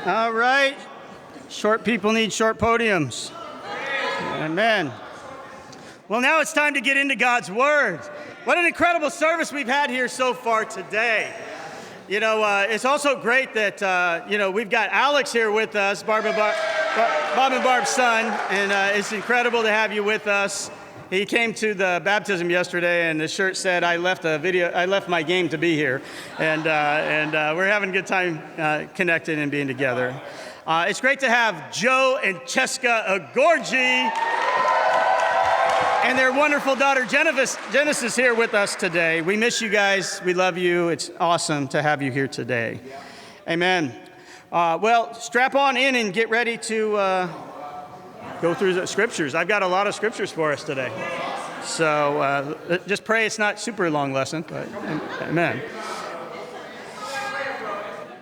All right. Short people need short podiums. Amen. Well, now it's time to get into God's Word. What an incredible service we've had here so far today. You know, it's also great that, we've got Alex here with us, Bob and Barb's son, and it's incredible to have you with us. He came to the baptism yesterday, and the shirt said, I left my game to be here. And we're having a good time connecting and being together. It's great to have Joe and Cheska Agorgi and their wonderful daughter, Genesis, here with us today. We miss you guys. We love you. It's awesome to have you here today. Amen. Well, strap on in and get ready to go through the scriptures. I've got a lot of scriptures for us today. So just pray it's not super long lesson, but amen.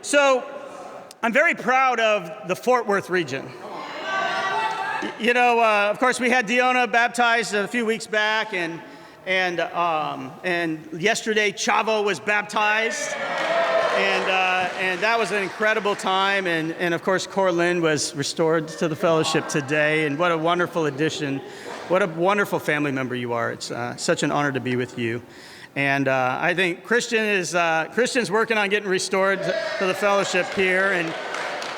So I'm very proud of the Fort Worth region. You know, of course, we had Deona baptized a few weeks back, and yesterday Chavo was baptized, and that was an incredible time. And of course, Corlin was restored to the fellowship today, and what a wonderful addition! What a wonderful family member you are. It's such an honor to be with you. And I think Christian's working on getting restored to the fellowship here, and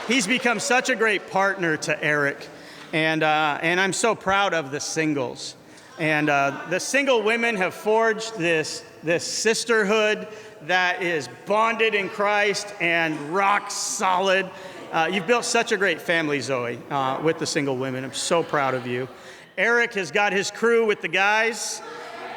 he's become such a great partner to Eric. And I'm so proud of the singles. And the single women have forged this sisterhood that is bonded in Christ and rock solid. You've built such a great family, Zoe, with the single women. I'm so proud of you. Eric has got his crew with the guys.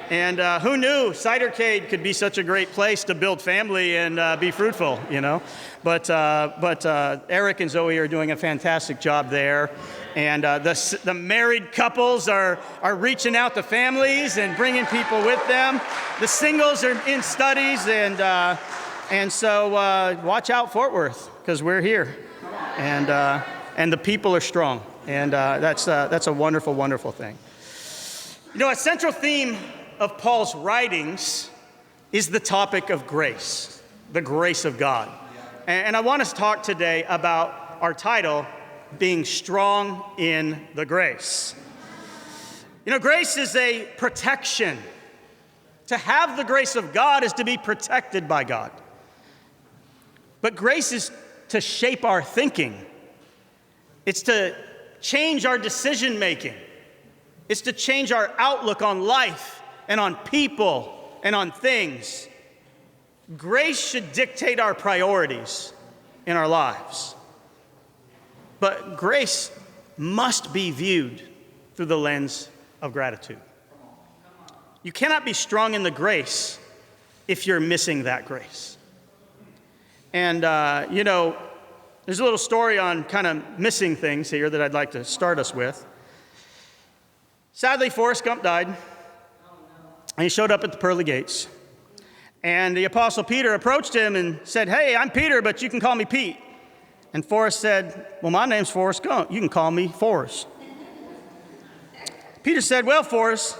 And who knew Cidercade could be such a great place to build family and be fruitful, you know? But Eric and Zoe are doing a fantastic job there. And the married couples are reaching out to families and bringing people with them. The singles are in studies, and so watch out, Fort Worth, because we're here. And the people are strong. And that's a wonderful, wonderful thing. You know, a central theme of Paul's writings is the topic of grace, the grace of God. And I want us to talk today about our title, being strong in the grace. You know, grace is a protection. To have the grace of God is to be protected by God. But grace is to shape our thinking. It's to change our decision making. It's to change our outlook on life and on people and on things. Grace should dictate our priorities in our lives. But grace must be viewed through the lens of gratitude. You cannot be strong in the grace if you're missing that grace. And, there's a little story on kind of missing things here that I'd like to start us with. Sadly, Forrest Gump died, and he showed up at the pearly gates. And the Apostle Peter approached him and said, "Hey, I'm Peter, but you can call me Pete." And Forrest said, "Well, my name's Forrest Gump. You can call me Forrest." Peter said, "Well, Forrest,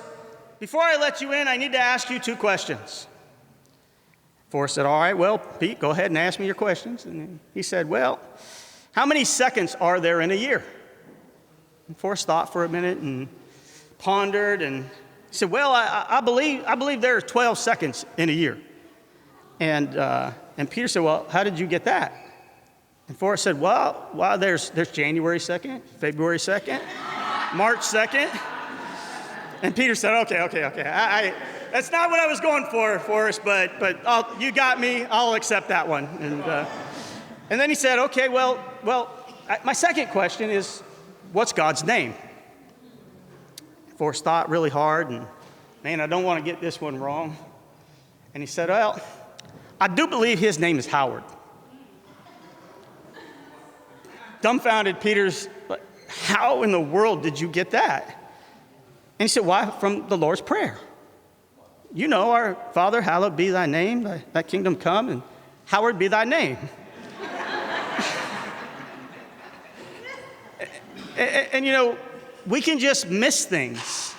before I let you in, I need to ask you 2 questions." Forrest said, "All right, well, Pete, go ahead and ask me your questions." And he said, "Well, how many seconds are there in a year?" And Forrest thought for a minute and pondered, and he said, "Well, I believe there are 12 seconds in a year." And Peter said, "Well, how did you get that?" And Forrest said, well, there's January 2nd, February 2nd, March 2nd. And Peter said, okay. That's not what I was going for, Forrest, but you got me. I'll accept that one. And then he said, okay, well, my second question is, what's God's name? Forrest thought really hard, and man, I don't want to get this one wrong. And he said, well, I do believe his name is Howard. Dumbfounded, Peter's like, how in the world did you get that? And he said, why? From the Lord's Prayer. You know, our Father, hallowed be thy name, thy kingdom come, and Howard be thy name. and you know, we can just miss things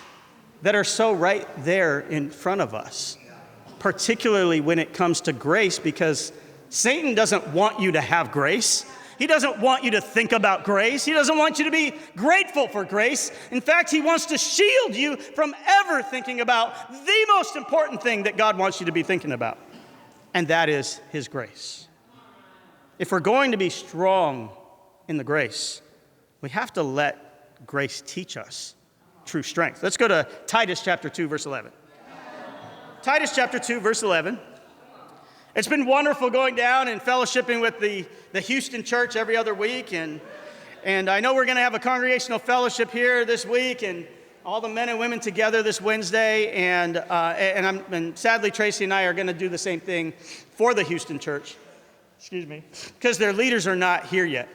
that are so right there in front of us, particularly when it comes to grace, because Satan doesn't want you to have grace. He doesn't want you to think about grace. He doesn't want you to be grateful for grace. In fact, he wants to shield you from ever thinking about the most important thing that God wants you to be thinking about, and that is his grace. If we're going to be strong in the grace, we have to let grace teach us true strength. Let's go to Titus chapter 2, verse 11. Titus chapter 2, verse 11. It's been wonderful going down and fellowshipping with the Houston church every other week. And I know we're going to have a congregational fellowship here this week and all the men and women together this Wednesday. And sadly, Tracy and I are going to do the same thing for the Houston church. Excuse me. Because their leaders are not here yet.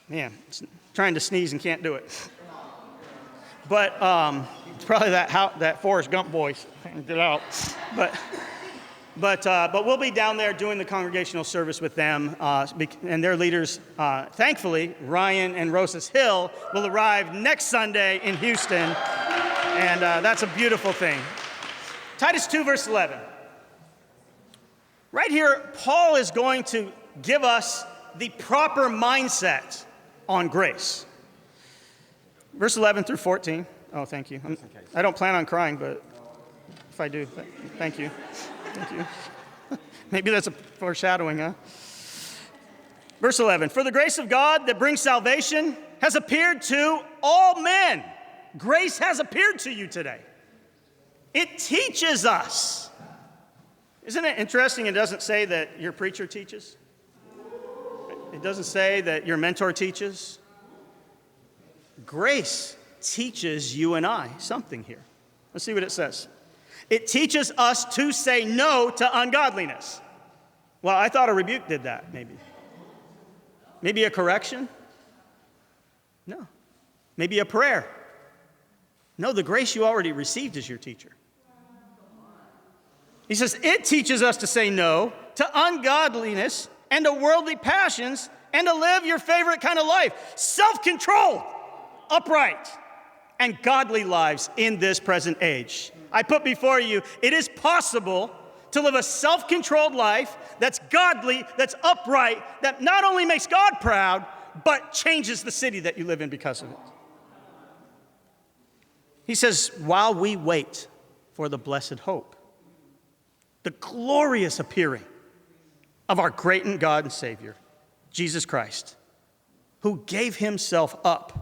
Man, trying to sneeze and can't do it. But it's probably that Forrest Gump voice. Get out. But we'll be down there doing the congregational service with them, and their leaders. Thankfully, Ryan and Rosas Hill will arrive next Sunday in Houston, and that's a beautiful thing. Titus 2, verse 11. Right here, Paul is going to give us the proper mindset on grace. Verse 11 through 14. Oh, thank you. I don't plan on crying, but if I do, thank you. Thank you. Maybe that's a foreshadowing, huh? Verse 11. For the grace of God that brings salvation has appeared to all men. Grace has appeared to you today. It teaches us. Isn't it interesting? It doesn't say that your preacher teaches. It doesn't say that your mentor teaches. Grace teaches you and I something here. Let's see what it says. It teaches us to say no to ungodliness. Well, I thought a rebuke did that, maybe. Maybe a correction? No. Maybe a prayer? No, the grace you already received is your teacher. He says, it teaches us to say no to ungodliness and to worldly passions and to live your favorite kind of life. Self-controlled, upright, and godly lives in this present age. I put before you, it is possible to live a self-controlled life that's godly, that's upright, that not only makes God proud, but changes the city that you live in because of it. He says, while we wait for the blessed hope, the glorious appearing of our great and God and Savior, Jesus Christ, who gave himself up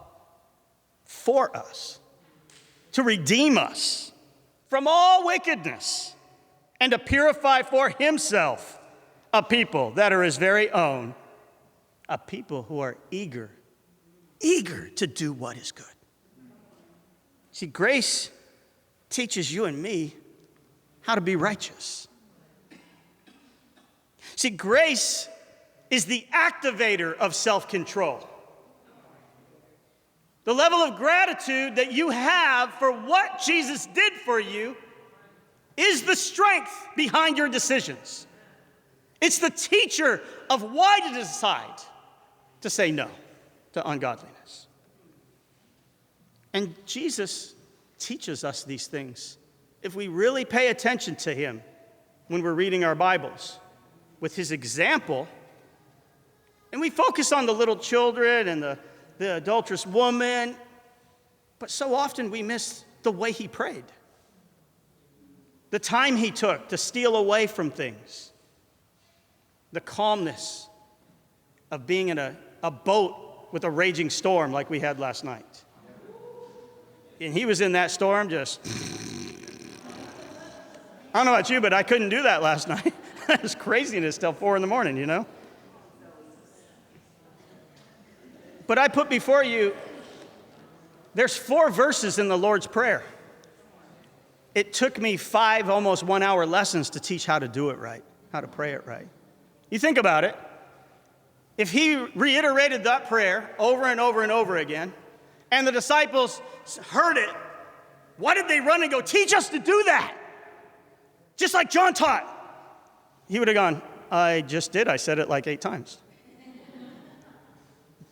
for us to redeem us from all wickedness and to purify for himself a people that are his very own, a people who are eager to do what is good. See, grace teaches you and me how to be righteous. See, grace is the activator of self-control. The level of gratitude that you have for what Jesus did for you is the strength behind your decisions. It's the teacher of why to decide to say no to ungodliness. And Jesus teaches us these things if we really pay attention to him when we're reading our Bibles with his example, and we focus on the little children and the adulterous woman, but so often we miss the way he prayed, the time he took to steal away from things, the calmness of being in a boat with a raging storm like we had last night. And he was in that storm just, I don't know about you, but I couldn't do that last night. It was craziness till 4 a.m, you know? But I put before you, there's 4 verses in the Lord's Prayer. It took me 5, almost 1 hour lessons to teach how to do it right, how to pray it right. You think about it. If he reiterated that prayer over and over and over again, and the disciples heard it, why did they run and go, teach us to do that? Just like John taught. He would have gone, I just did. I said it like 8 times.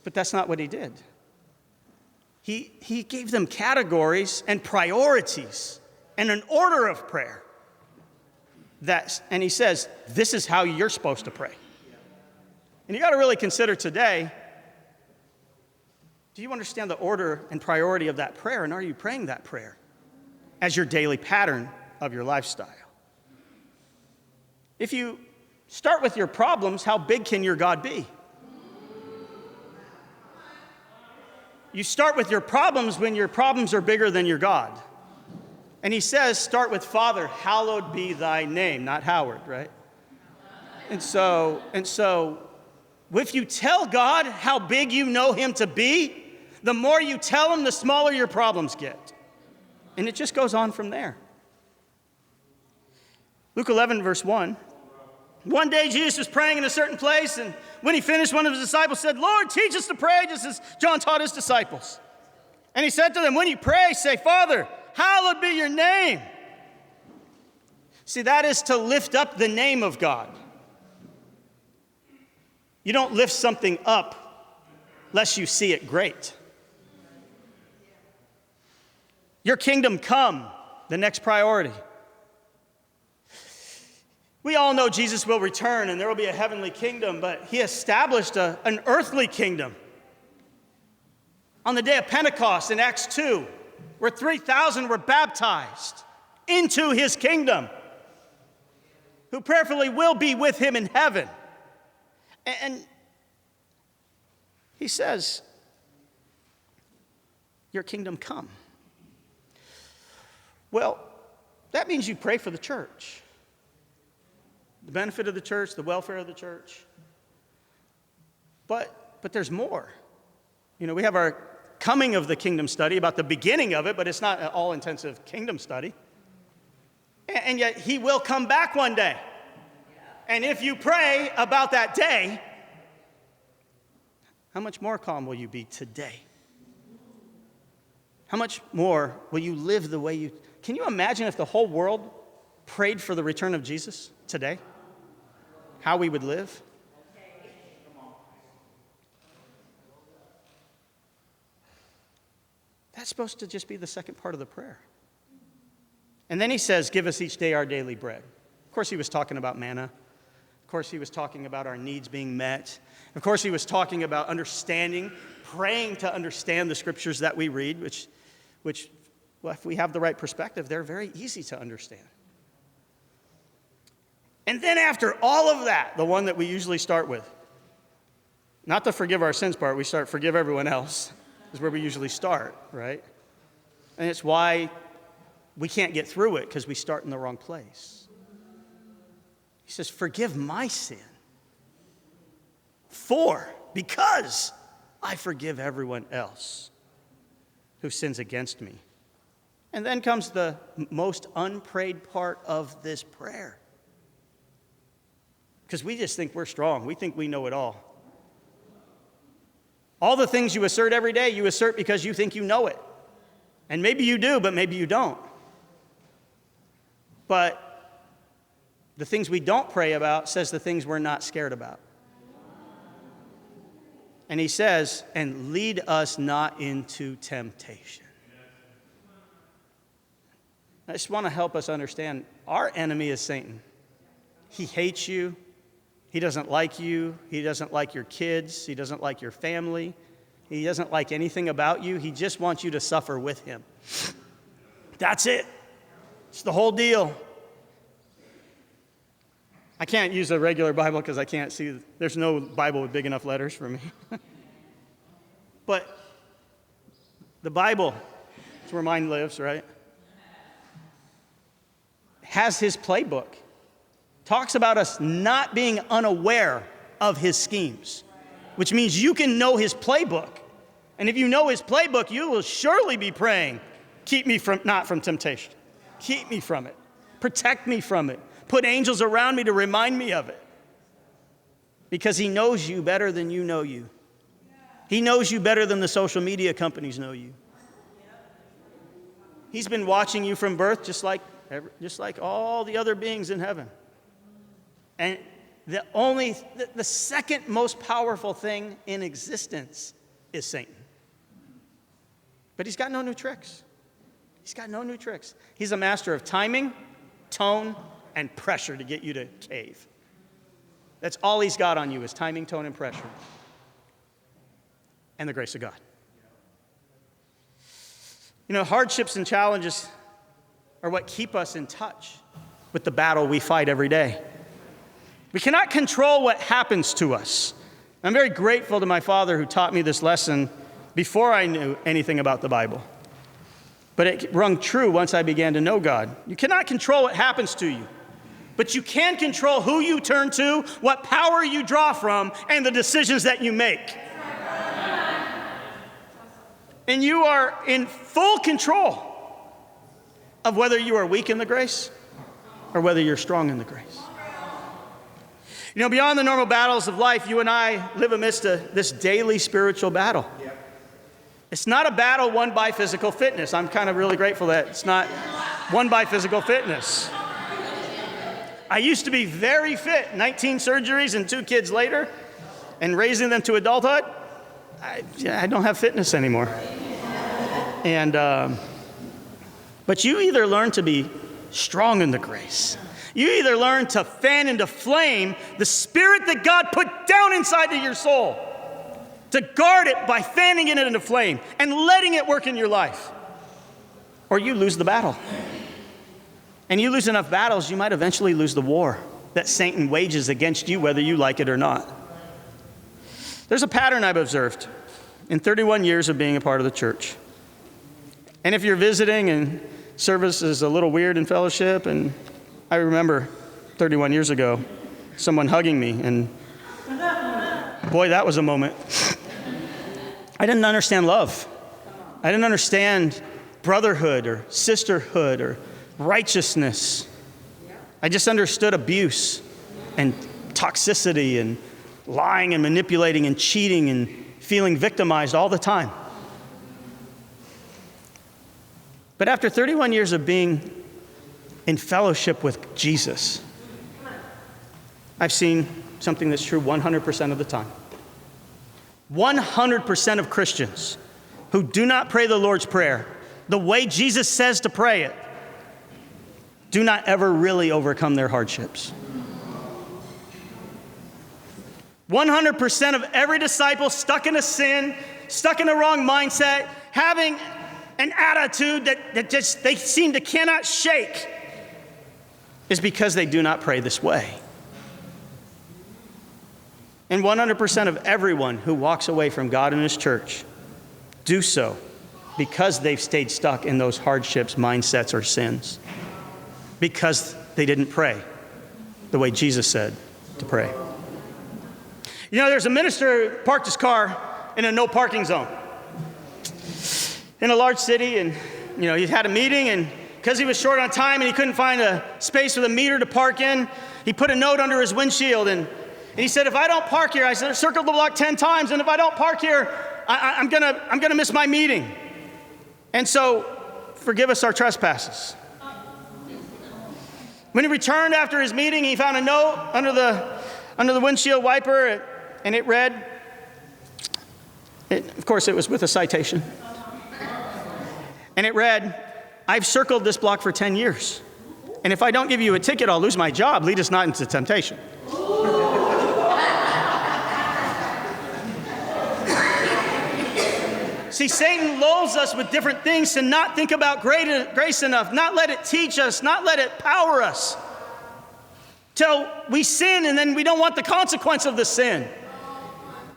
But that's not what he did. He gave them categories and priorities and an order of prayer. and he says, this is how you're supposed to pray. And you got to really consider today, do you understand the order and priority of that prayer, and are you praying that prayer as your daily pattern of your lifestyle? If you start with your problems, how big can your God be? You start with your problems when your problems are bigger than your God. And he says, start with Father, hallowed be thy name, not Howard, right? And so, if you tell God how big you know him to be, the more you tell him, the smaller your problems get. And it just goes on from there. Luke 11, verse 1. One day Jesus was praying in a certain place, and when he finished, one of his disciples said, Lord, teach us to pray, just as John taught his disciples. And he said to them, when you pray, say, Father, hallowed be your name. See, that is to lift up the name of God. You don't lift something up lest you see it great. Your kingdom come, the next priority. We all know Jesus will return and there will be a heavenly kingdom, but he established an earthly kingdom. On the day of Pentecost in Acts 2, where 3,000 were baptized into his kingdom, who prayerfully will be with him in heaven. And he says, your kingdom come. Well, that means you pray for the church. The benefit of the church, the welfare of the church. But there's more. You know, we have our coming of the kingdom study about the beginning of it, but it's not an all-intensive kingdom study. And yet he will come back one day. And if you pray about that day, how much more calm will you be today? How much more will you live the way you... Can you imagine if the whole world prayed for the return of Jesus today? How we would live? That's supposed to just be the second part of the prayer. And then he says, give us each day our daily bread. Of course, he was talking about manna. Of course, he was talking about our needs being met. Of course, he was talking about understanding, praying to understand the scriptures that we read, which well, if we have the right perspective, they're very easy to understand. And then after all of that, the one that we usually start with, not the forgive our sins part, we start forgive everyone else, is where we usually start, right? And it's why we can't get through it, because we start in the wrong place. He says, forgive my sin. Because I forgive everyone else who sins against me. And then comes the most unprayed part of this prayer. Because we just think we're strong. We think we know it all. All the things you assert every day, you assert because you think you know it. And maybe you do, but maybe you don't. But the things we don't pray about says the things we're not scared about. And he says, and lead us not into temptation. I just want to help us understand, our enemy is Satan. He hates you. He doesn't like you. He doesn't like your kids. He doesn't like your family. He doesn't like anything about you. He just wants you to suffer with him. That's it. It's the whole deal. I can't use a regular Bible because I can't see. There's no Bible with big enough letters for me. But the Bible, it's where mine lives, right? Has his playbook. Talks about us not being unaware of his schemes, which means you can know his playbook. And if you know his playbook, you will surely be praying, keep me not from temptation. Keep me from it. Protect me from it. Put angels around me to remind me of it. Because he knows you better than you know you. He knows you better than the social media companies know you. He's been watching you from birth just like all the other beings in heaven. And the second most powerful thing in existence is Satan. But he's got no new tricks. He's got no new tricks. He's a master of timing, tone, and pressure to get you to cave. That's all he's got on you is timing, tone, and pressure. And the grace of God. You know, hardships and challenges are what keep us in touch with the battle we fight every day. We cannot control what happens to us. I'm very grateful to my father who taught me this lesson before I knew anything about the Bible. But it rung true once I began to know God. You cannot control what happens to you, but you can control who you turn to, what power you draw from, and the decisions that you make. And you are in full control of whether you are weak in the grace or whether you're strong in the grace. You know, beyond the normal battles of life, you and I live amidst this daily spiritual battle. It's not a battle won by physical fitness. I'm kind of really grateful that it's not won by physical fitness. I used to be very fit, 19 surgeries and 2 kids later, and raising them to adulthood, I don't have fitness anymore. And but you either learn to be strong in the grace. You either learn to fan into flame the spirit that God put down inside of your soul, to guard it by fanning it into flame and letting it work in your life, or you lose the battle. And you lose enough battles, you might eventually lose the war that Satan wages against you, whether you like it or not. There's a pattern I've observed in 31 years of being a part of the church. And if you're visiting and service is a little weird in fellowship, and I remember 31 years ago, someone hugging me, and boy, that was a moment. I didn't understand love. I didn't understand brotherhood or sisterhood or righteousness. I just understood abuse and toxicity and lying and manipulating and cheating and feeling victimized all the time. But after 31 years of being in fellowship with Jesus, I've seen something that's true 100% of the time. 100% of Christians who do not pray the Lord's Prayer the way Jesus says to pray it do not ever really overcome their hardships. 100% of every disciple stuck in a sin, stuck in a wrong mindset, having an attitude that just they seem to cannot shake is because they do not pray this way. And 100% of everyone who walks away from God and His church do so because they've stayed stuck in those hardships, mindsets, or sins. Because they didn't pray the way Jesus said to pray. You know, there's a minister who parked his car in a no parking zone in a large city, and you know, he had a meeting, and because he was short on time and he couldn't find a space with a meter to park in, he put a note under his windshield, and he said, if I don't park here, I circled the block 10 times, and if I don't park here, I'm gonna miss my meeting. And so, forgive us our trespasses. When he returned after his meeting, he found a note under the windshield wiper, and it read, of course it was with a citation, and it read, I've circled this block for 10 years, and if I don't give you a ticket, I'll lose my job. Lead us not into temptation. See, Satan lulls us with different things to not think about grace enough, not let it teach us, not let it power us. Till we sin and then we don't want the consequence of the sin.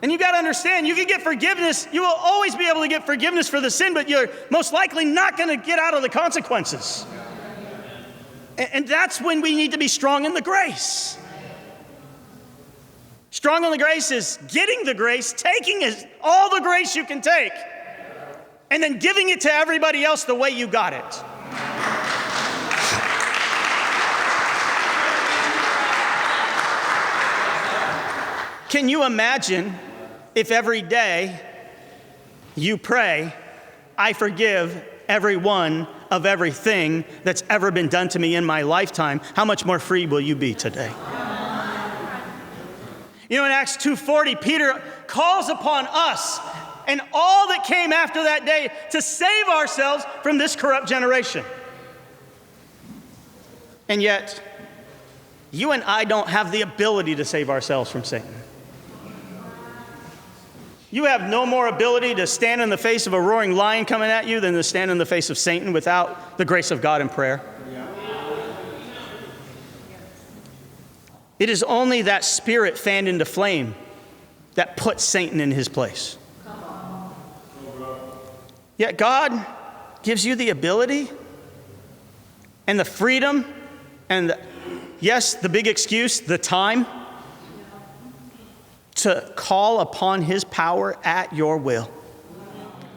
And you got to understand, you can get forgiveness. You will always be able to get forgiveness for the sin, but you're most likely not going to get out of the consequences. And that's when we need to be strong in the grace. Strong in the grace is getting the grace, taking all the grace you can take, and then giving it to everybody else the way you got it. Can you imagine if every day you pray, I forgive everyone of everything that's ever been done to me in my lifetime, how much more free will you be today? You know, in Acts 2:40, Peter calls upon us and all that came after that day to save ourselves from this corrupt generation. And yet, You and I don't have the ability to save ourselves from Satan. You have no more ability to stand in the face of a roaring lion coming at you than to stand in the face of Satan without the grace of God in prayer. It is only that spirit fanned into flame that puts Satan in his place. Yet God gives you the ability and the freedom and, yes, the big excuse, the time, to call upon his power at your will,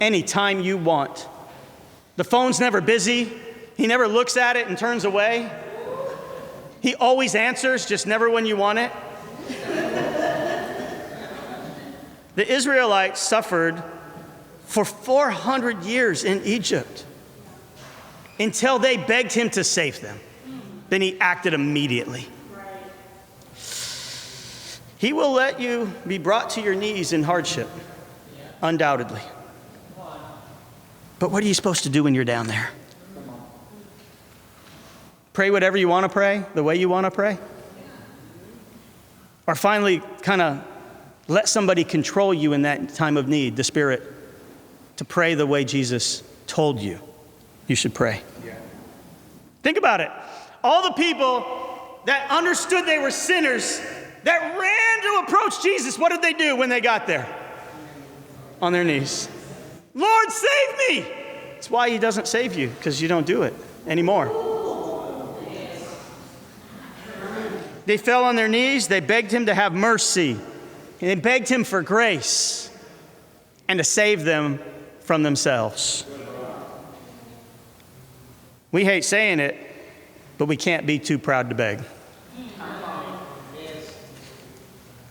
anytime you want. The phone's never busy. He never looks at it and turns away. He always answers, just never when you want it. The Israelites suffered for 400 years in Egypt until they begged him to save them. Then he acted immediately. He will let you be brought to your knees in hardship, undoubtedly. But what are you supposed to do when you're down there? Pray whatever you want to pray, the way you want to pray? Or finally kind of let somebody control you in that time of need, the Spirit, to pray the way Jesus told you should pray? Think about it. All the people that understood they were sinners, that ran to approach Jesus, what did they do when they got there? On their knees. Lord, save me! That's why he doesn't save you, because you don't do it anymore. They fell on their knees, they begged him to have mercy, and they begged him for grace and to save them from themselves. We hate saying it, but we can't be too proud to beg.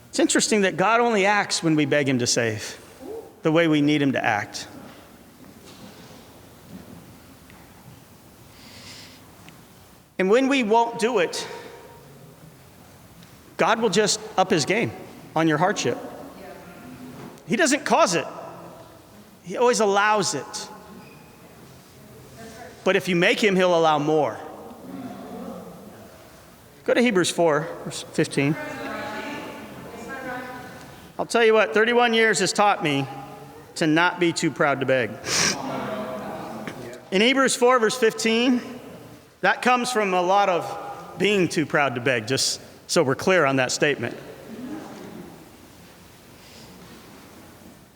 It's interesting that God only acts when we beg him to save, the way we need him to act. And when we won't do it, God will just up his game on your hardship. He doesn't cause it. He always allows it. But if you make him, he'll allow more. Go to Hebrews 4, verse 15. I'll tell you what, 31 years has taught me to not be too proud to beg. In Hebrews 4, verse 15, that comes from a lot of being too proud to beg, just so we're clear on that statement.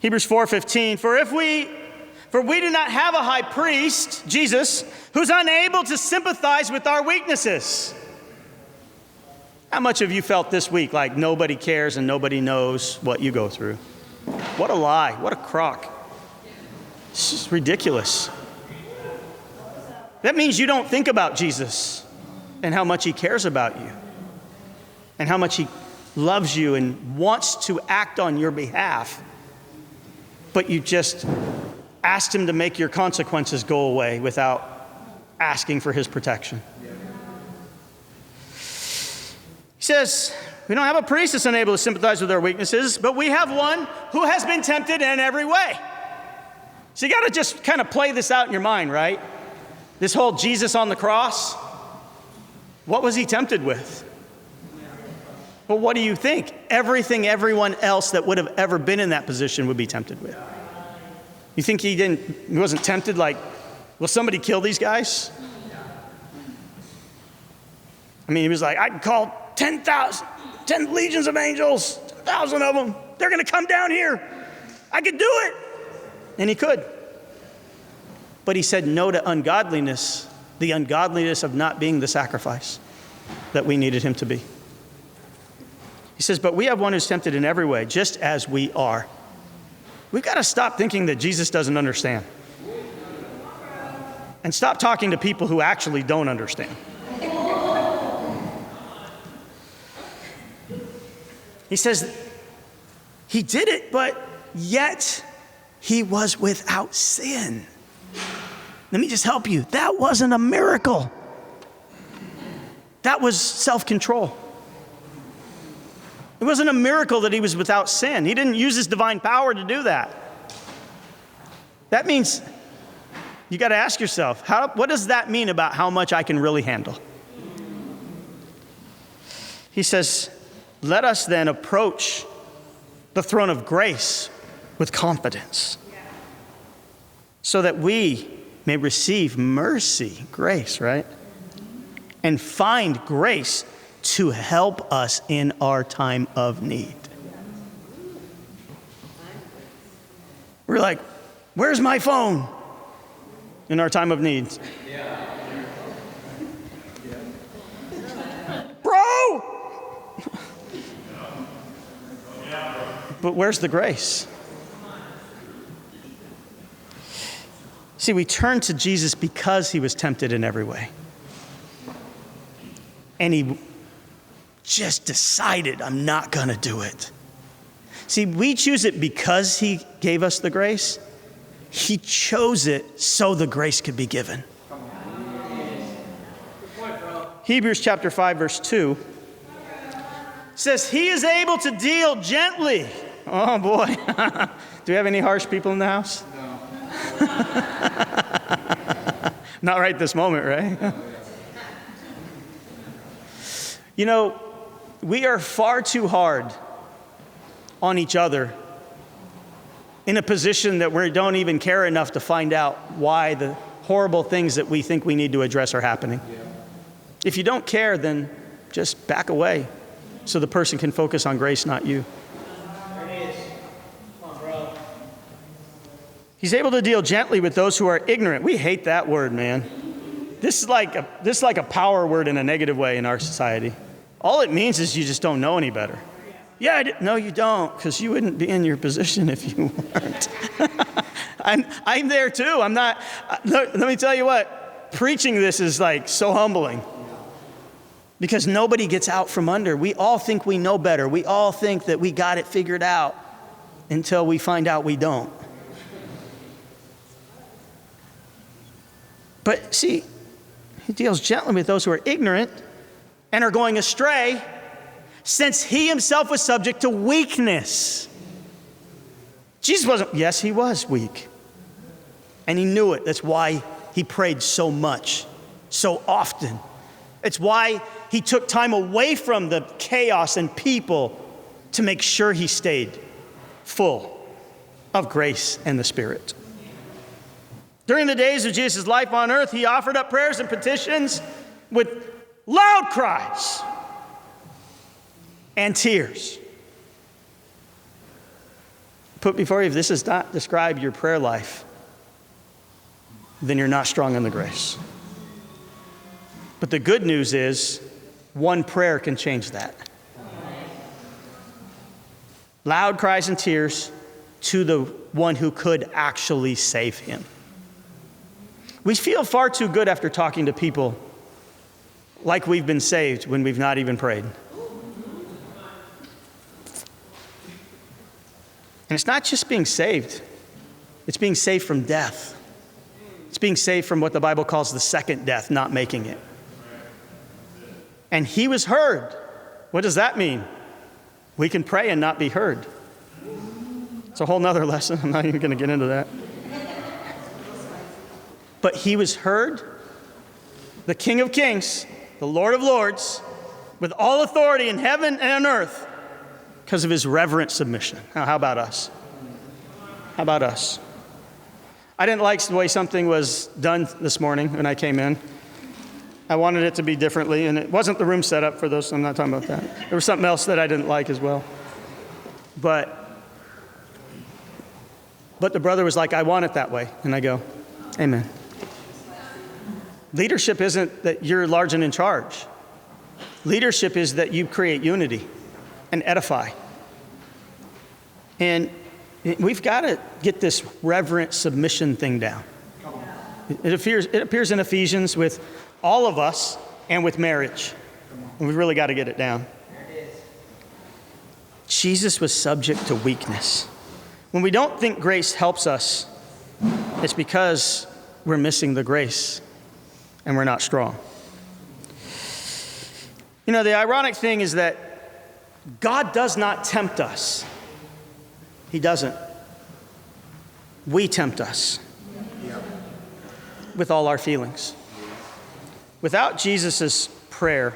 Hebrews 4:15, for we do not have a high priest, Jesus, who's unable to sympathize with our weaknesses. How much have you felt this week like nobody cares and nobody knows what you go through? What a lie, what a crock. It's just ridiculous. That means you don't think about Jesus and how much he cares about you and how much he loves you and wants to act on your behalf. But you just asked him to make your consequences go away without asking for his protection. He says, we don't have a priest that's unable to sympathize with our weaknesses, but we have one who has been tempted in every way. So you got to just kind of play this out in your mind, right? This whole Jesus on the cross, what was he tempted with? Well, what do you think? Everything everyone else that would have ever been in that position would be tempted with. You think he wasn't tempted like, will somebody kill these guys? I mean, he was like, I can call 10 legions of angels, 10,000 of them. They're going to come down here. I could do it. And he could. But he said no to ungodliness, the ungodliness of not being the sacrifice that we needed him to be. He says, but we have one who's tempted in every way, just as we are. We've got to stop thinking that Jesus doesn't understand. And stop talking to people who actually don't understand. He says, he did it, but yet he was without sin. Let me just help you. That wasn't a miracle. That was self-control. It wasn't a miracle that he was without sin. He didn't use his divine power to do that. That means you got to ask yourself, what does that mean about how much I can really handle? He says, let us then approach the throne of grace with confidence so that we may receive mercy, grace, right? And find grace to help us in our time of need. We're like, where's my phone? In our time of need. Bro! But where's the grace? See, we turn to Jesus because he was tempted in every way. And he just decided, I'm not going to do it. See, we choose it because he gave us the grace. He chose it so the grace could be given. Hebrews chapter 5, verse 2 says, he is able to deal gently. Oh, boy. Do we have any harsh people in the house? No. Not right this moment, right? You know, we are far too hard on each other in a position that we don't even care enough to find out why the horrible things that we think we need to address are happening. Yeah. If you don't care, then just back away so the person can focus on grace, not you. There it is. Come on, bro. He's able to deal gently with those who are ignorant. We hate that word, man. This is like a power word in a negative way in our society. All it means is you just don't know any better. Yeah, no, you don't, because you wouldn't be in your position if you weren't. I'm there too. I'm not. Let me tell you what. Preaching this is like so humbling. Because nobody gets out from under. We all think we know better. We all think that we got it figured out until we find out we don't. But see, he deals gently with those who are ignorant and are going astray, since he himself was subject to weakness. Jesus wasn't, yes, he was weak. And he knew it. That's why he prayed so much, so often. It's why he took time away from the chaos and people to make sure he stayed full of grace and the Spirit. During the days of Jesus' life on earth, he offered up prayers and petitions with loud cries and tears. Put before you, if this does not describe your prayer life, then you're not strong in the grace. But the good news is, one prayer can change that. Loud cries and tears to the one who could actually save him. We feel far too good after talking to people like we've been saved when we've not even prayed. And it's not just being saved. It's being saved from death. It's being saved from what the Bible calls the second death, not making it. And he was heard. What does that mean? We can pray and not be heard. It's a whole nother lesson. I'm not even going to get into that. But he was heard, the King of Kings, the Lord of Lords, with all authority in heaven and on earth, because of his reverent submission. Now, how about us? How about us? I didn't like the way something was done this morning when I came in. I wanted it to be differently, and it wasn't the room set up for those. I'm not talking about that. There was something else that I didn't like as well. But the brother was like, I want it that way. And I go, amen. Leadership isn't that you're large and in charge. Leadership is that you create unity and edify. And we've got to get this reverent submission thing down. It appears in Ephesians with all of us and with marriage. And we've really got to get it down. Jesus was subject to weakness. When we don't think grace helps us, it's because we're missing the grace and we're not strong. You know, the ironic thing is that God does not tempt us. He doesn't. We tempt us with all our feelings. Without Jesus' prayer,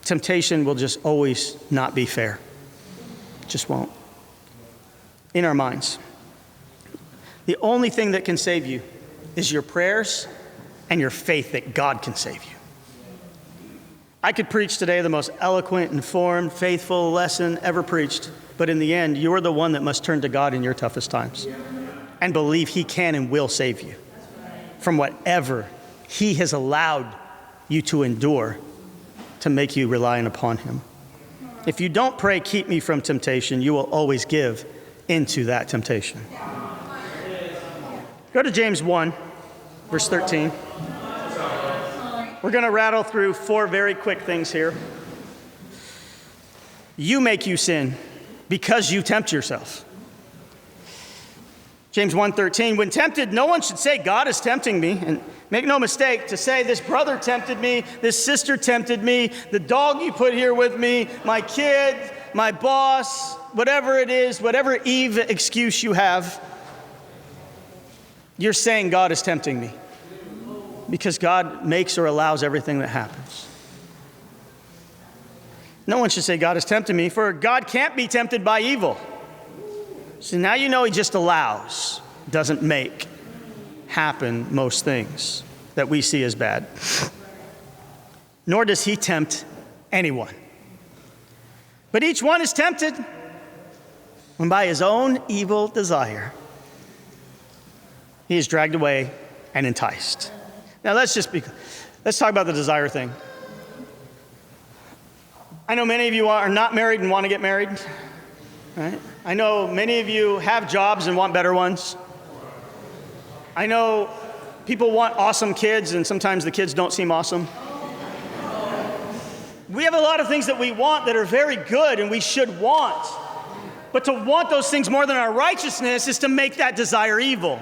temptation will just always not be fair. It just won't. In our minds. The only thing that can save you is your prayers and your faith that God can save you. I could preach today the most eloquent, informed, faithful lesson ever preached, but in the end, you're the one that must turn to God in your toughest times and believe He can and will save you from whatever He has allowed you to endure to make you reliant upon Him. If you don't pray, keep me from temptation, you will always give into that temptation. Go to James 1, verse 13. We're going to rattle through 4 very quick things here. You make you sin because you tempt yourself. James 1:13, when tempted, no one should say, God is tempting me. And make no mistake to say, this brother tempted me, this sister tempted me, the dog you put here with me, my kid, my boss, whatever it is, whatever Eve excuse you have, you're saying God is tempting me. Because God makes or allows everything that happens. No one should say God is tempting me, for God can't be tempted by evil. So now you know He just allows, doesn't make happen most things that we see as bad. Nor does He tempt anyone. But each one is tempted when by his own evil desire he is dragged away and enticed. Now let's talk about the desire thing. I know many of you are not married and want to get married, right? I know many of you have jobs and want better ones. I know people want awesome kids and sometimes the kids don't seem awesome. We have a lot of things that we want that are very good and we should want. But to want those things more than our righteousness is to make that desire evil.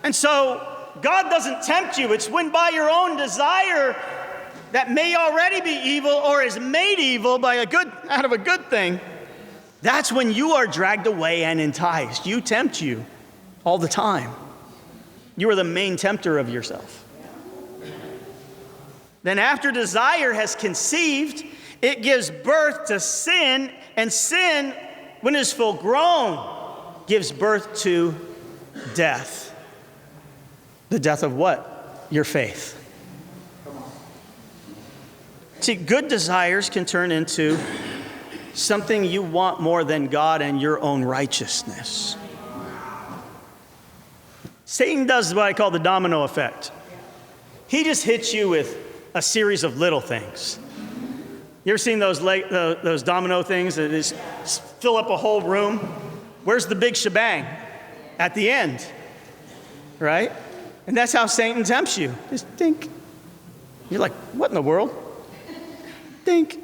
And so God doesn't tempt you. It's when by your own desire that may already be evil or is made evil by out of a good thing, that's when you are dragged away and enticed. You tempt you all the time. You are the main tempter of yourself. Then after desire has conceived, it gives birth to sin, and sin, when it is full grown, gives birth to death. The death of what? Your faith. See, good desires can turn into something you want more than God and your own righteousness. Satan does what I call the domino effect. He just hits you with a series of little things. You ever seen those domino things that just fill up a whole room? Where's the big shebang? At the end, right? And that's how Satan tempts you. Just think. You're like, what in the world? Think.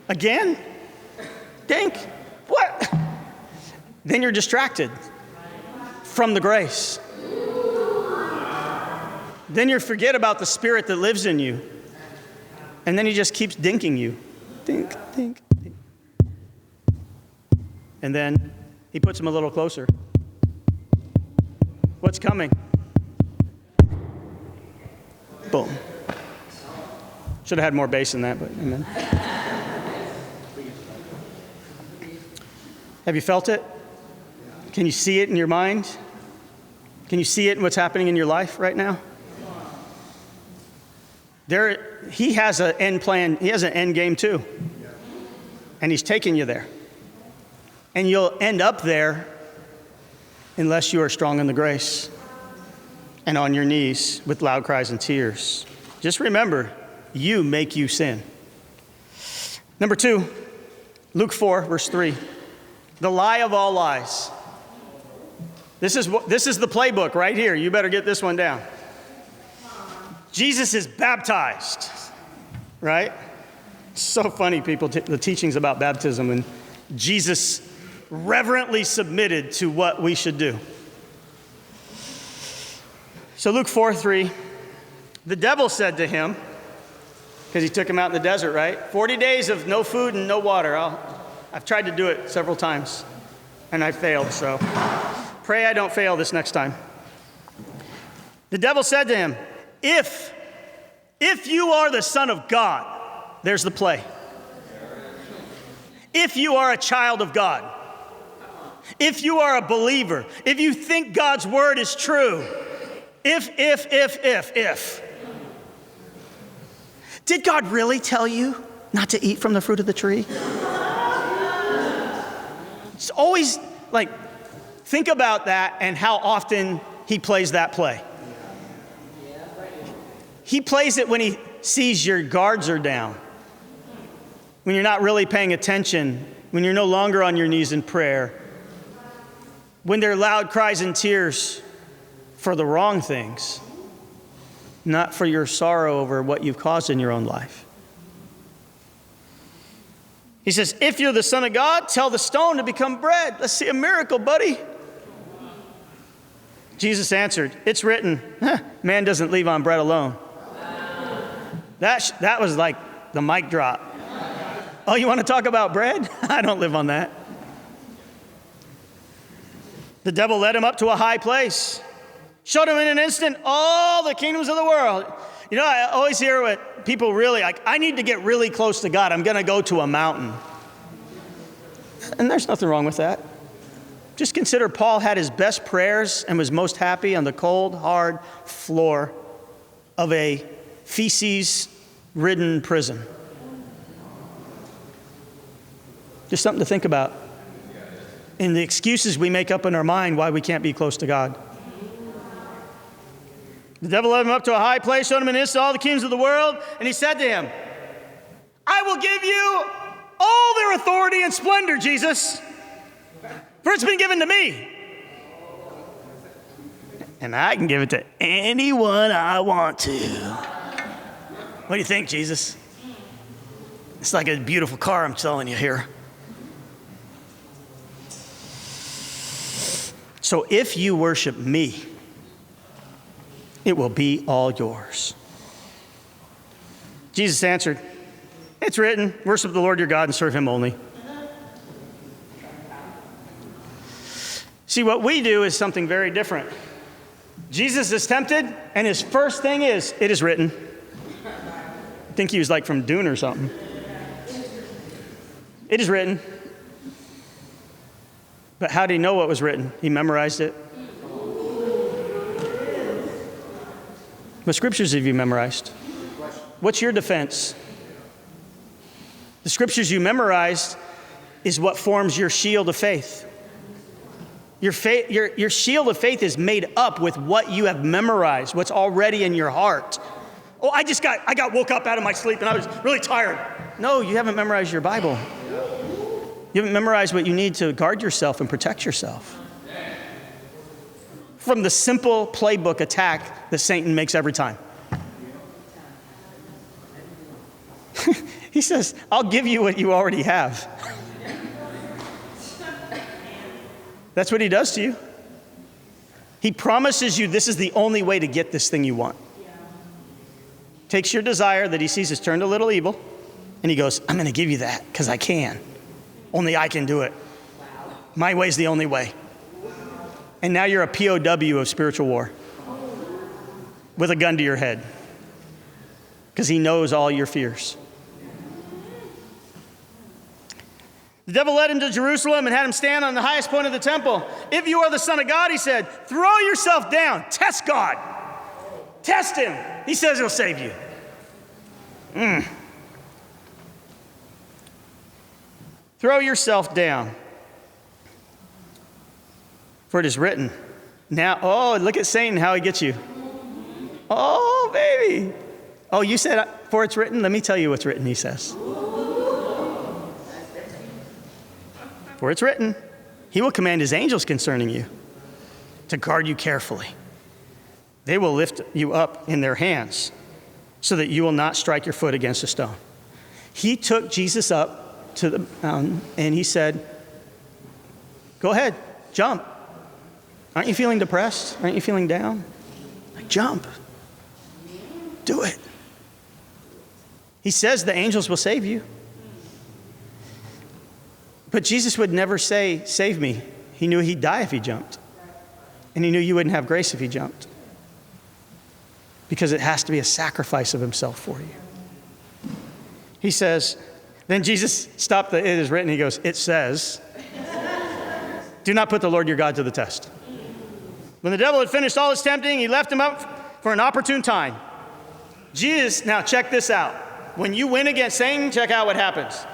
Again? Think. What? Then you're distracted from the grace. Then you forget about the Spirit that lives in you. And then He just keeps dinking you. Think, think, think. And then He puts him a little closer. What's coming? Boom. Should have had more bass in that, but amen. Have you felt it? Can you see it in your mind? Can you see it in what's happening in your life right now? He has an end plan. He has an end game too. And He's taking you there. And you'll end up there unless you are strong in the grace and on your knees with loud cries and tears. Just remember, you make you sin. Number 2, Luke 4, verse 3. The lie of all lies. This is the playbook right here. You better get this one down. Jesus is baptized, right? It's so funny, people, the teachings about baptism, and Jesus reverently submitted to what we should do. So Luke 4:3, the devil said to him, because he took him out in the desert, right? 40 days of no food and no water. I've tried to do it several times, and I failed, so pray I don't fail this next time. The devil said to him, if If you are the Son of God, there's the play. If you are a child of God, if you are a believer, if you think God's word is true, if. Did God really tell you not to eat from the fruit of the tree? It's always like, think about that and how often he plays that play. He plays it when he sees your guards are down, when you're not really paying attention, when you're no longer on your knees in prayer, when there are loud cries and tears for the wrong things, not for your sorrow over what you've caused in your own life. He says, if you're the Son of God, tell the stone to become bread. Let's see a miracle, buddy. Jesus answered, it's written, man doesn't live on bread alone. That was like the mic drop. Oh, you want to talk about bread? I don't live on that. The devil led him up to a high place, showed him in an instant all the kingdoms of the world. You know, I always hear what people really like, I need to get really close to God. I'm going to go to a mountain. And there's nothing wrong with that. Just consider Paul had his best prayers and was most happy on the cold, hard floor of a feces-ridden prison. Just something to think about. And the excuses we make up in our mind why we can't be close to God. The devil led him up to a high place, showed him an instant all the kingdoms of the world, and he said to him, I will give you all their authority and splendor, Jesus, for it's been given to me. And I can give it to anyone I want to. What do you think, Jesus? It's like a beautiful car I'm selling you here. So if you worship me, it will be all yours. Jesus answered, it's written, worship the Lord your God and serve him only. See, what we do is something very different. Jesus is tempted, and his first thing is, it is written. I think he was like from Dune or something. It is written. But how did he know what was written? He memorized it. What scriptures have you memorized? What's your defense? The scriptures you memorized is what forms your shield of faith. Your shield of faith is made up with what you have memorized, what's already in your heart. Oh, I got woke up out of my sleep and I was really tired. No, you haven't memorized your Bible. You haven't memorized what you need to guard yourself and protect yourself from the simple playbook attack that Satan makes every time. He says, I'll give you what you already have. That's what he does to you. He promises you this is the only way to get this thing you want. Takes your desire that he sees is turned a little evil, and he goes, I'm going to give you that because I can. Only I can do it. My way's the only way. And now you're a POW of spiritual war with a gun to your head because he knows all your fears. The devil led him to Jerusalem and had him stand on the highest point of the temple. If you are the Son of God, he said, throw yourself down. Test God. Test him. He says he'll save you. Throw yourself down. For it is written. Now, oh, look at Satan, how he gets you. Oh, baby. Oh, you said, for it's written? Let me tell you what's written, he says. For it's written, he will command his angels concerning you to guard you carefully. They will lift you up in their hands so that you will not strike your foot against a stone. He took Jesus up to the mountain and he said, go ahead, jump. Aren't you feeling depressed? Aren't you feeling down? Like, jump. Do it. He says the angels will save you. But Jesus would never say, save me. He knew he'd die if he jumped. And he knew you wouldn't have grace if he jumped. because it has to be a sacrifice of himself for you. He says, then Jesus stopped it is written, he goes, it says, do not put the Lord your God to the test. When the devil had finished all his tempting, he left him up for an opportune time. Jesus, now check this out. When you win against Satan, check out what happens.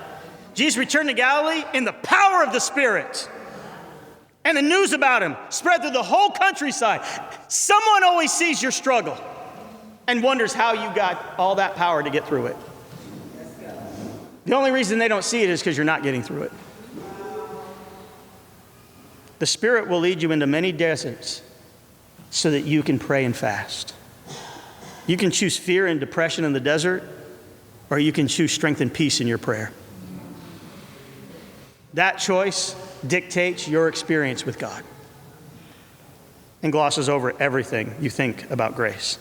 Jesus returned to Galilee in the power of the Spirit. And the news about him spread through the whole countryside. Someone always sees your struggle and wonders how you got all that power to get through it. The only reason they don't see it is because you're not getting through it. The Spirit will lead you into many deserts so that you can pray and fast. You can choose fear and depression in the desert, or you can choose strength and peace in your prayer. That choice dictates your experience with God and glosses over everything you think about grace.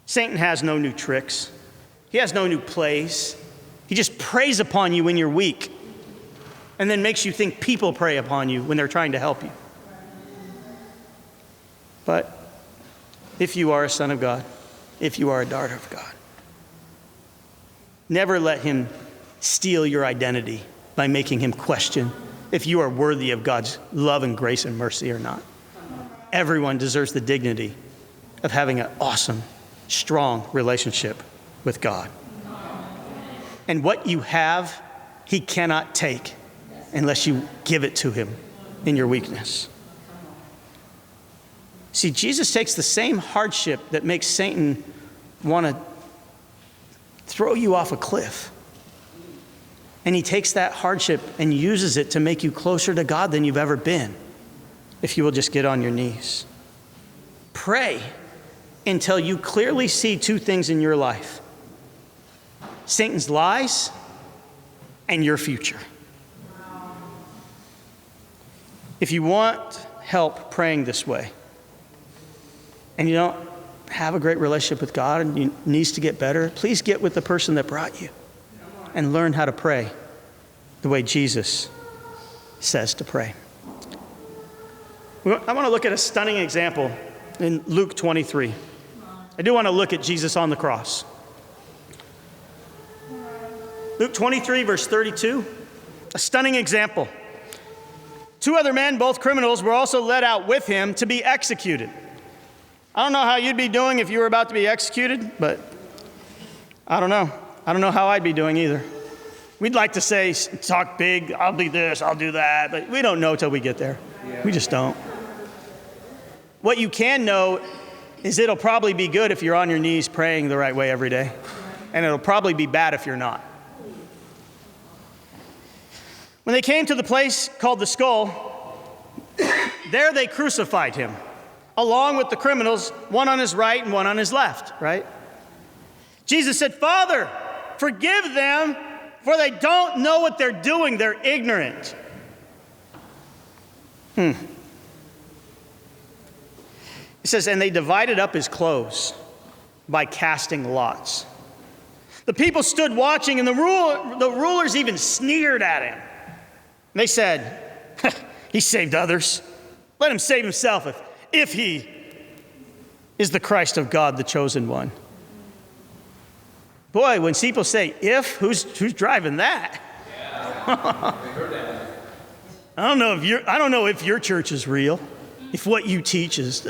Satan has no new tricks. He has no new plays. He just preys upon you when you're weak and then makes you think people prey upon you when they're trying to help you. But if you are a son of God, if you are a daughter of God, never let him steal your identity by making him question if you are worthy of God's love and grace and mercy or not. Everyone deserves the dignity of having an awesome, strong relationship with God. And what you have, he cannot take unless you give it to him in your weakness. See, Jesus takes the same hardship that makes Satan want to throw you off a cliff. And he takes that hardship and uses it to make you closer to God than you've ever been, if you will just get on your knees. Pray until you clearly see two things in your life: Satan's lies and your future. If you want help praying this way, and you don't have a great relationship with God and you needs to get better, please get with the person that brought you and learn how to pray the way Jesus says to pray. I want to look at a stunning example in Luke 23. I do want to look at Jesus on the cross. Luke 23, verse 32, a stunning example. Two other men, both criminals, were also led out with him to be executed. I don't know how you'd be doing if you were about to be executed, but I don't know. I don't know how I'd be doing either. We'd like to say, talk big, I'll do this, I'll do that, but we don't know till we get there. We just don't. What you can know is it'll probably be good if you're on your knees praying the right way every day, and it'll probably be bad if you're not. When they came to the place called the Skull, there they crucified him, along with the criminals, one on his right and one on his left, right? Jesus said, "Father, forgive them, for they don't know what they're doing. They're ignorant." It says, and they divided up his clothes by casting lots. The people stood watching, and the rulers even sneered at him. They said, "He saved others. Let him save himself if he is the Christ of God, the chosen one." Boy, when people say "if," who's driving that? I don't know if your church is real, if what you teach is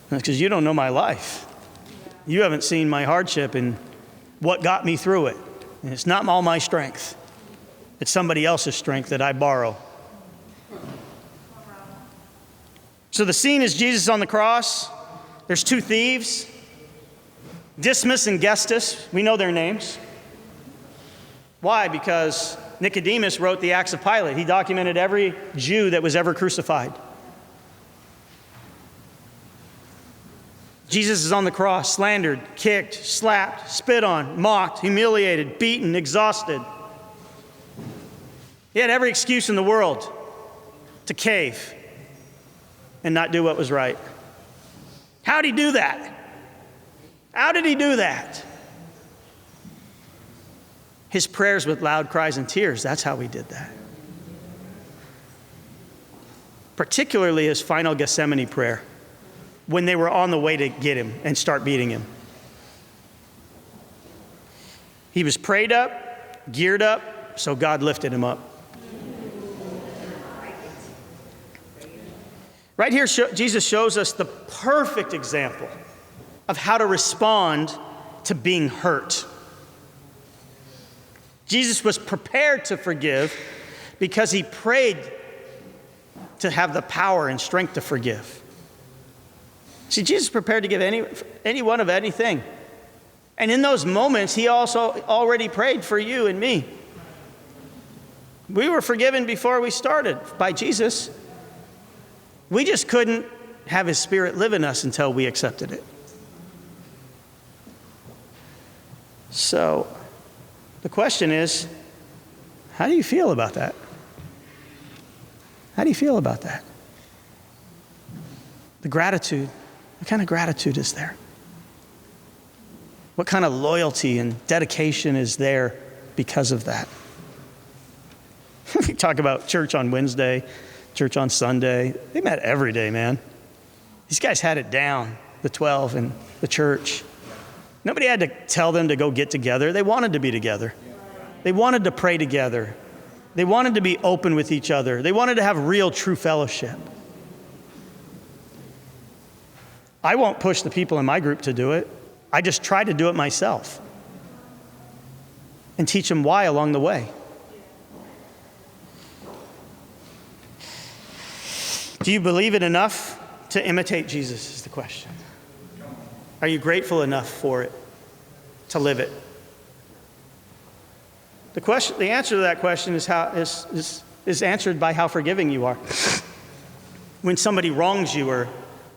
because you don't know my life. You haven't seen my hardship and what got me through it. And it's not all my strength. It's somebody else's strength that I borrow. So the scene is Jesus on the cross. There's two thieves, Dismas and Gestas. We know their names. Why? Because Nicodemus wrote the Acts of Pilate. He documented every Jew that was ever crucified. Jesus is on the cross, slandered, kicked, slapped, spit on, mocked, humiliated, beaten, exhausted. He had every excuse in the world to cave and not do what was right. How did he do that? How did he do that? His prayers with loud cries and tears, that's how he did that. Particularly his final Gethsemane prayer, when they were on the way to get him and start beating him. He was prayed up, geared up, so God lifted him up. Right here, Jesus shows us the perfect example of how to respond to being hurt. Jesus was prepared to forgive because he prayed to have the power and strength to forgive. See, Jesus is prepared to give anyone of anything. And in those moments, he also already prayed for you and me. We were forgiven before we started by Jesus. We just couldn't have his Spirit live in us until we accepted it. So the question is, how do you feel about that? How do you feel about that? The gratitude, what kind of gratitude is there? What kind of loyalty and dedication is there because of that? We talk about church on Wednesday, church on Sunday. They met every day, man. These guys had it down, the 12 and the church. Nobody had to tell them to go get together. They wanted to be together. They wanted to pray together. They wanted to be open with each other. They wanted to have real, true fellowship. I won't push the people in my group to do it. I just try to do it myself and teach them why along the way. Do you believe it enough to imitate Jesus is the question. Are you grateful enough for it to live it? The answer to that question is answered by how forgiving you are. When somebody wrongs you or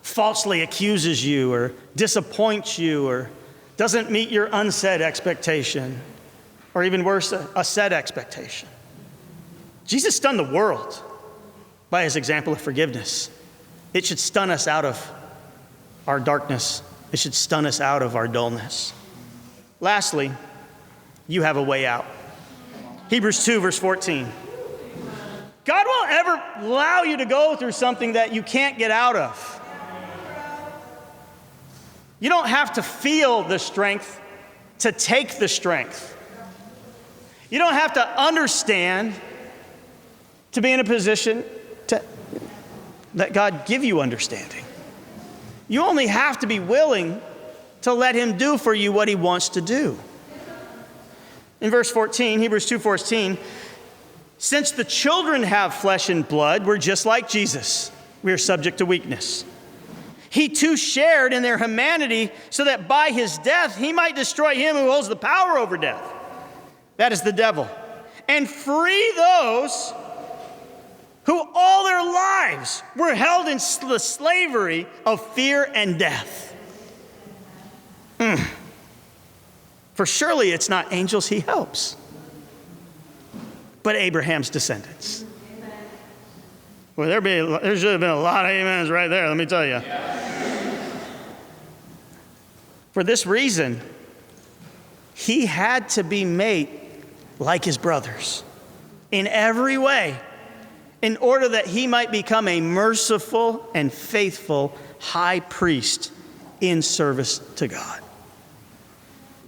falsely accuses you or disappoints you or doesn't meet your unsaid expectation, or even worse, a said expectation. Jesus stunned the world by his example of forgiveness. It should stun us out of our darkness. It should stun us out of our dullness. Lastly, you have a way out. Hebrews 2, verse 14. God won't ever allow you to go through something that you can't get out of. You don't have to feel the strength to take the strength. You don't have to understand to be in a position to let God give you understanding. You only have to be willing to let him do for you what he wants to do. In verse 14, Hebrews 2:14, since the children have flesh and blood, we're just like Jesus. We are subject to weakness. He too shared in their humanity so that by his death he might destroy him who holds the power over death. That is the devil. And free those who all their lives were held in the slavery of fear and death. For surely it's not angels he helps, but Abraham's descendants. Well, there should have been a lot of amens right there, let me tell you. For this reason, he had to be made like his brothers in every way, in order that he might become a merciful and faithful high priest in service to God.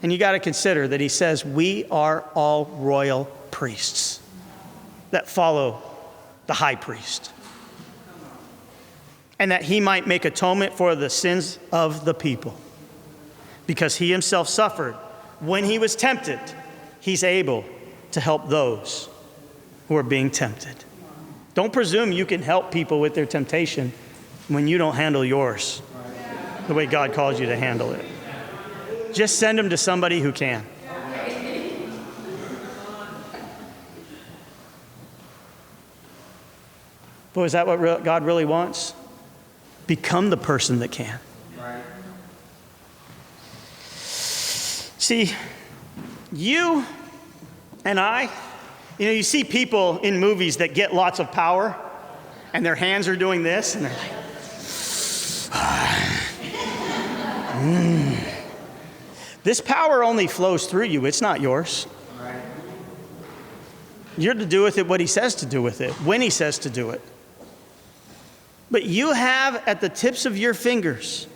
And you got to consider that he says we are all royal priests that follow the high priest. And that he might make atonement for the sins of the people. Because he himself suffered when he was tempted, he's able to help those who are being tempted. Don't presume you can help people with their temptation when you don't handle yours the way God calls you to handle it. Just send them to somebody who can. But is that what God really wants? Become the person that can. See, you and I, you see people in movies that get lots of power and their hands are doing this and they're like, This power only flows through you. It's not yours. You're to do with it what he says to do with it, when he says to do it. But you have at the tips of your fingers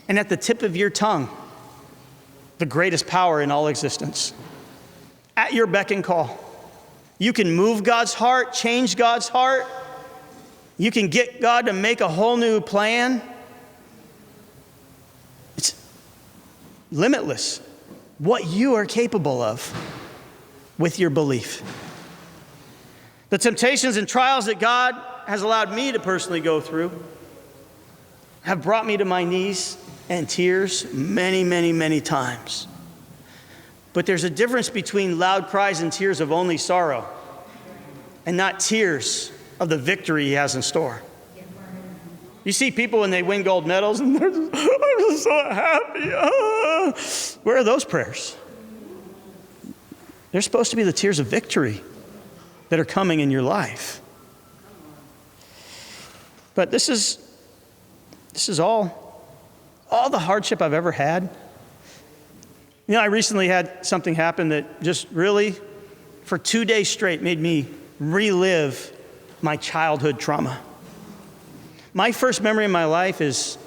and at the tip of your tongue the greatest power in all existence. At your beck and call. You can move God's heart, change God's heart. You can get God to make a whole new plan. It's limitless what you are capable of with your belief. The temptations and trials that God has allowed me to personally go through have brought me to my knees and tears many, many, many times. But there's a difference between loud cries and tears of only sorrow and not tears of the victory he has in store. You see people when they win gold medals and they're just, I'm just so happy. Where are those prayers? They're supposed to be the tears of victory that are coming in your life. But this is all the hardship I've ever had. You know, I recently had something happen that just really, for 2 days straight, made me relive my childhood trauma. My first memory in my life is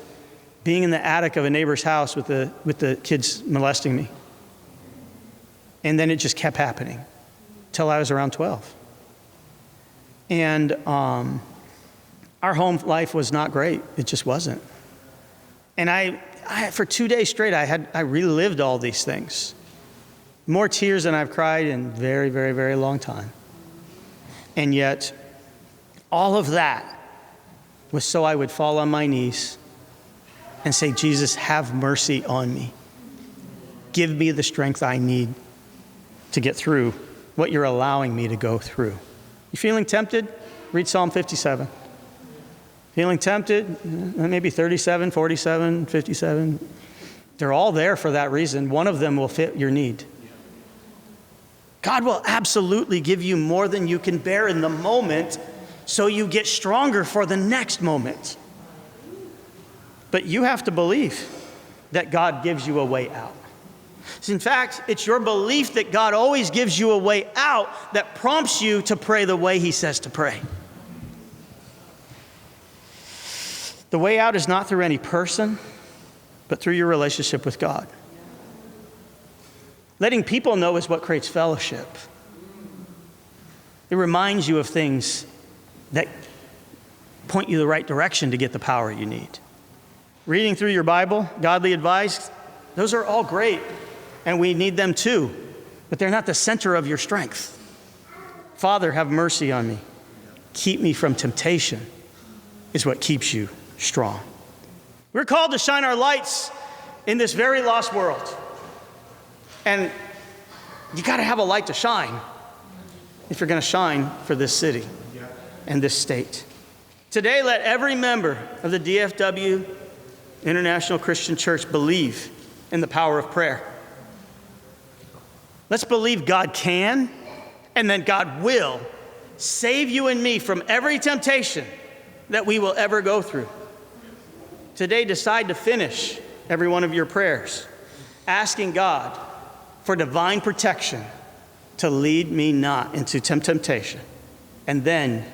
being in the attic of a neighbor's house with the kids molesting me. And then it just kept happening till I was around 12. And our home life was not great. It just wasn't. And I for 2 days straight, I relived all these things. More tears than I've cried in a very, very, very long time. And yet, all of that was so I would fall on my knees and say, Jesus, have mercy on me. Give me the strength I need to get through what you're allowing me to go through. You feeling tempted? Read Psalm 57. Feeling tempted? Maybe 37, 47, 57. They're all there for that reason. One of them will fit your need. God will absolutely give you more than you can bear in the moment so you get stronger for the next moment. But you have to believe that God gives you a way out. In fact, it's your belief that God always gives you a way out that prompts you to pray the way he says to pray. The way out is not through any person, but through your relationship with God. Letting people know is what creates fellowship. It reminds you of things that point you the right direction to get the power you need. Reading through your Bible, godly advice, those are all great, and we need them too, but they're not the center of your strength. Father, have mercy on me. Keep me from temptation is what keeps you strong. We're called to shine our lights in this very lost world. And you got to have a light to shine if you're going to shine for this city and this state. Today, let every member of the DFW International Christian Church believe in the power of prayer. Let's believe God can and that God will save you and me from every temptation that we will ever go through. Today, decide to finish every one of your prayers, asking God for divine protection to lead me not into temptation. And then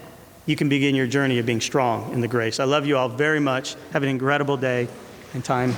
you can begin your journey of being strong in the grace. I love you all very much. Have an incredible day and time.